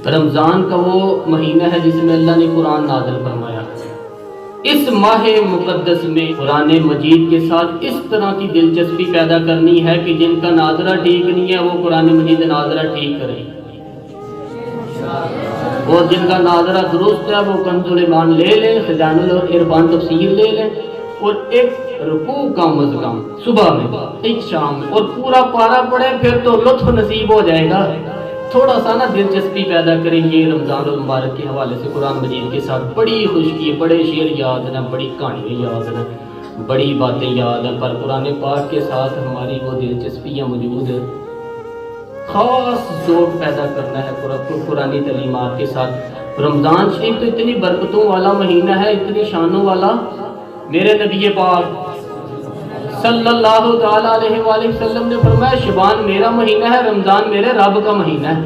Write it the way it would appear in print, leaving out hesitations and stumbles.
रमज़ान का वो महीना है जिसमें अल्लाह ने कुरान नाज़िल फरमाया। इस माह मुक़द्दस में कुरान मजीद के साथ इस तरह की दिलचस्पी पैदा करनी है कि जिनका नाज़रा ठीक नहीं है वो कुरान मजीद नाज़रा ठीक करें, और जिनका नाज़रा दुरुस्त है वो कंजुल ईमान ले लें, खजानुल इरफान तफसीर ले लें, और एक रुकू कम अज़ कम सुबह में, एक शाम में, और पूरा पारा पढ़े, फिर तो लुत्फ़ नसीब हो जाएगा। थोड़ा सा ना दिलचस्पी पैदा करेंगे रमज़ान मुबारक के हवाले से कुरान मजीद के साथ। बड़ी खुशकी है, बड़े शेर याद है, बड़ी कहानियाँ याद है, बड़ी बातें याद हैं, पर कुरान पाक के साथ हमारी वो दिलचस्पियाँ मौजूद है। ख़ास ज़ौक़ पैदा करना है कुरानी तलीमात के साथ। रमज़ान शरीफ तो इतनी बरकतों वाला महीना है, इतनी शानों वाला। मेरे नबी पाक सल्लल्लाहु तआला अलैहि वसल्लम ने फरमाया, शबान मेरा महीना है, रमज़ान मेरे रब का महीना है।